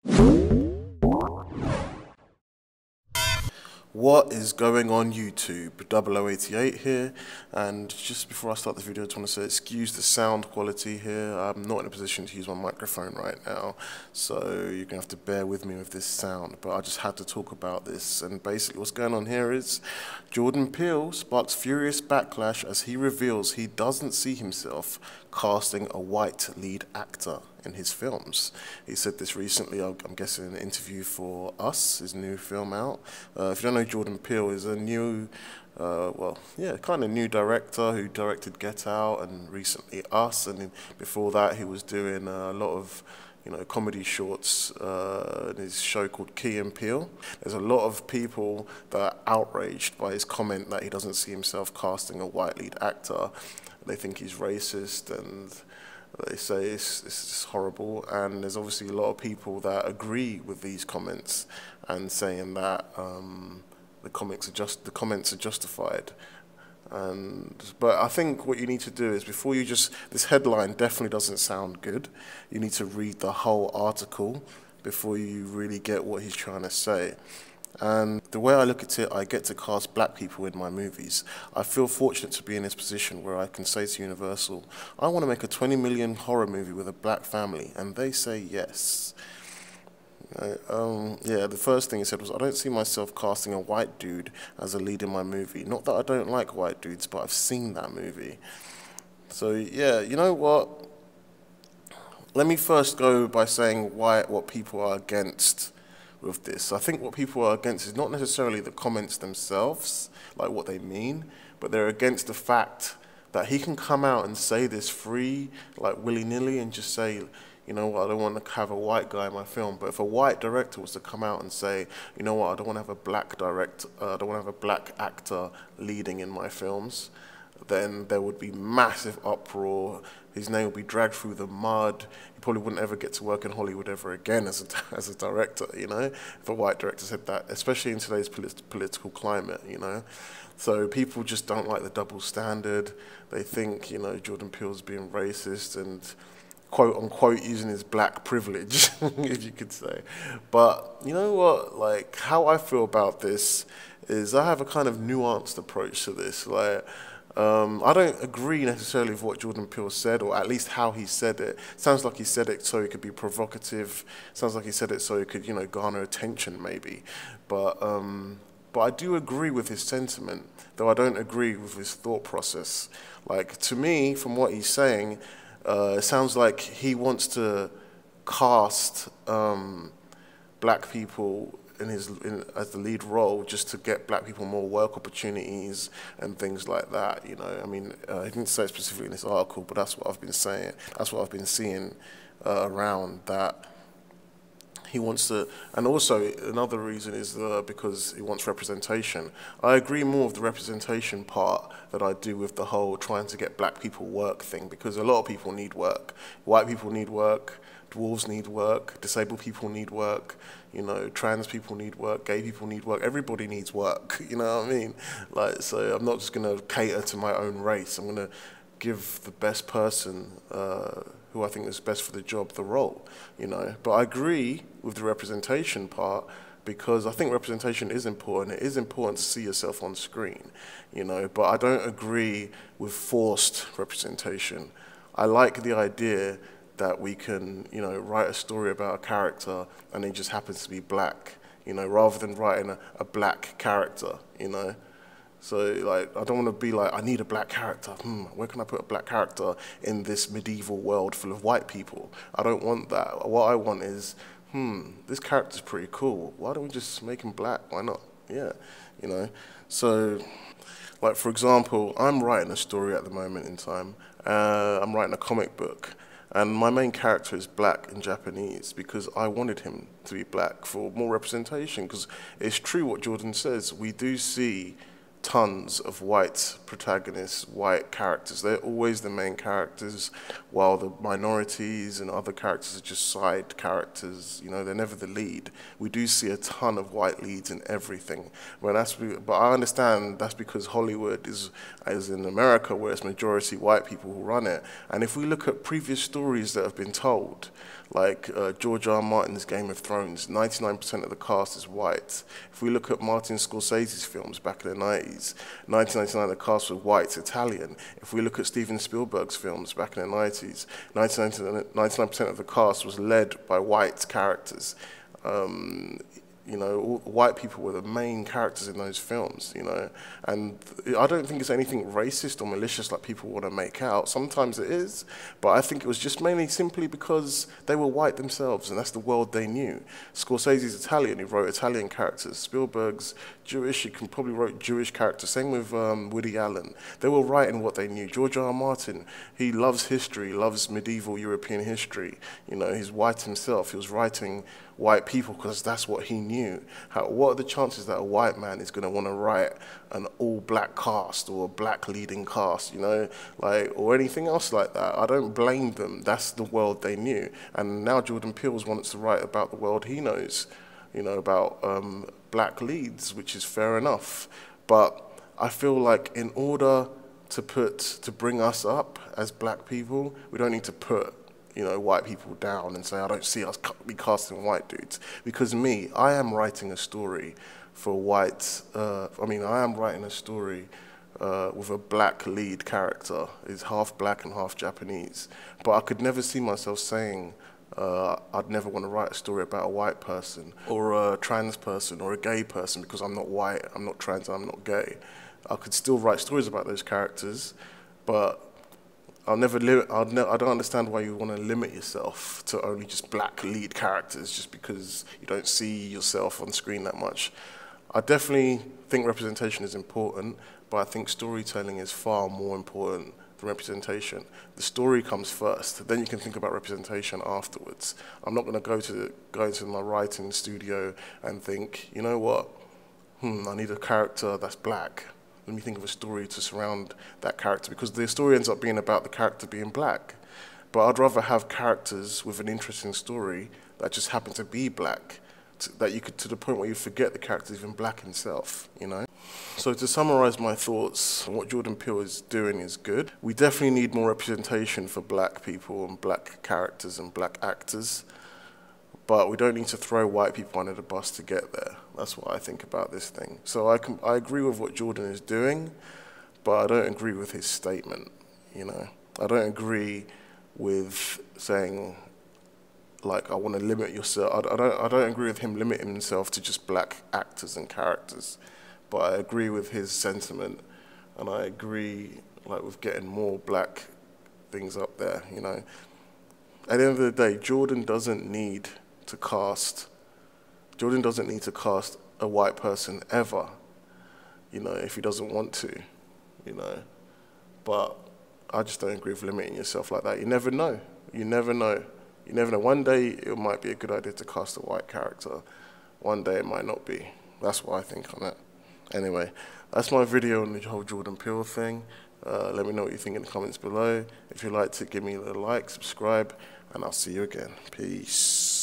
What is going on YouTube? 0088 here, and just before I start the video I just want to say excuse the sound quality here. I'm not in a position to use my microphone right now, so you're going to have to bear with me with this sound, but I just had to talk about this. And basically what's going on here is Jordan Peele sparks furious backlash as he reveals he doesn't see himself casting a white lead actor in his films. He said this recently, I'm guessing in an interview for Us, his new film out. If you don't know, Jordan Peele is a new, kind of new director who directed Get Out and recently Us, and before that he was doing a lot of comedy shorts in his show called Key and Peele. There's a lot of people that are outraged by his comment that he doesn't see himself casting a white lead actor. They think he's racist, and they say it's just horrible. And there's obviously a lot of people that agree with these comments and saying that the comments are justified. But I think what you need to do is, before you this headline definitely doesn't sound good. You need to read the whole article before you really get what he's trying to say. And the way I look at it, I get to cast black people in my movies. I feel fortunate to be in this position where I can say to Universal, I want to make a 20 million horror movie with a black family, and they say yes. The first thing he said was, I don't see myself casting a white dude as a lead in my movie. Not that I don't like white dudes, but I've seen that movie. So yeah, you know what? Let me first go by saying what people are against with this. I think what people are against is not necessarily the comments themselves, like what they mean, but they're against the fact that he can come out and say this free, like willy-nilly, and just say, you know what, I don't want to have a white guy in my film. But if a white director was to come out and say, you know what, I don't want to have a black director, I don't want to have a black actor leading in my films, then there would be massive uproar. His name would be dragged through the mud. He probably wouldn't ever get to work in Hollywood ever again as a director, if a white director said that, especially in today's political climate, So people just don't like the double standard. They think, Jordan Peele's being racist and quote unquote using his black privilege, if you could say. But you know what, like, how I feel about this is I have a kind of nuanced approach to this. I don't agree necessarily with what Jordan Peele said, or at least how he said it. Sounds like he said it so he could be provocative. Sounds like he said it so he could, garner attention maybe. But I do agree with his sentiment, though I don't agree with his thought process. Like, to me, from what he's saying, it sounds like he wants to cast black people as the lead role just to get black people more work opportunities and things like that. I mean, he didn't say it specifically in this article, but that's what I've been saying. That's what I've been seeing around, that he wants to. And also another reason is because he wants representation. I agree more with the representation part that I do with the whole trying to get black people work thing, because a lot of people need work. White people need work, dwarves need work, disabled people need work, trans people need work, gay people need work, everybody needs work, you know what I mean? Like, so I'm not just gonna cater to my own race, I'm gonna give the best person who I think is best for the job the role, But I agree with the representation part, because I think representation is important. It is important to see yourself on screen, but I don't agree with forced representation. I like the idea that we can, write a story about a character and he just happens to be black, rather than writing a black character, So, like, I don't want to be like, I need a black character. Where can I put a black character in this medieval world full of white people? I don't want that. What I want is, this character's pretty cool. Why don't we just make him black? Why not? Yeah, So, like, for example, I'm writing a story at the moment in time. I'm writing a comic book. And my main character is black and Japanese because I wanted him to be black for more representation. Because it's true what Jordan says. We do see tons of white protagonists, white characters. They're always the main characters, while the minorities and other characters are just side characters. You know, they're never the lead. We do see a ton of white leads in everything. But I understand that's because Hollywood is, as in America, where it's majority white people who run it. And if we look at previous stories that have been told, like George R. Martin's Game of Thrones, 99% of the cast is white. If we look at Martin Scorsese's films back in the 90s, 1999 the cast was white, Italian. If we look at Steven Spielberg's films back in the 90s, 99% of the cast was led by white characters. You know, white people were the main characters in those films, you know, and I don't think it's anything racist or malicious like people want to make out. Sometimes it is, but I think it was just mainly simply because they were white themselves, and that's the world they knew. Scorsese's Italian, he wrote Italian characters. Spielberg's Jewish, he probably wrote Jewish characters. Same with Woody Allen. They were writing what they knew. George R. R. Martin, he loves history, loves medieval European history. You know, he's white himself. He was writing white people because that's what he knew. What are the chances that a white man is going to want to write an all-black cast or a black leading cast, you know, like, or anything else like that? I don't blame them. That's the world they knew. And now Jordan Peele wants to write about the world he knows, you know, about black leads, which is fair enough. But I feel like in order to bring us up as black people, we don't need to put, you know, white people down and say, I don't see us be casting white dudes. Because I am writing a story for white, I am writing a story with a black lead character. He's half black and half Japanese. But I could never see myself saying, I'd never want to write a story about a white person or a trans person or a gay person because I'm not white, I'm not trans, I'm not gay. I could still write stories about those characters, but I don't understand why you want to limit yourself to only just black lead characters just because you don't see yourself on screen that much. I definitely think representation is important, but I think storytelling is far more important than representation. The story comes first, then you can think about representation afterwards. I'm not going to go into my writing studio and think, you know what, I need a character that's black. Let me think of a story to surround that character, because the story ends up being about the character being black. But I'd rather have characters with an interesting story that just happen to be black, to the point where you forget the character's even black himself, you know? So to summarize my thoughts, what Jordan Peele is doing is good. We definitely need more representation for black people and black characters and black actors. But we don't need to throw white people under the bus to get there. That's what I think about this thing. So I agree with what Jordan is doing, but I don't agree with his statement, you know. I don't agree with saying, like, I want to limit yourself. I don't agree with him limiting himself to just black actors and characters. But I agree with his sentiment, and I agree, like, with getting more black things up there, you know. At the end of the day, Jordan doesn't need to cast a white person ever, you know, if he doesn't want to, you know. But I just don't agree with limiting yourself like that. You never know. You never know. You never know. One day it might be a good idea to cast a white character. One day it might not be. That's what I think on it. Anyway, that's my video on the whole Jordan Peele thing. Let me know what you think in the comments below. If you'd like to give me a like, subscribe, and I'll see you again. Peace.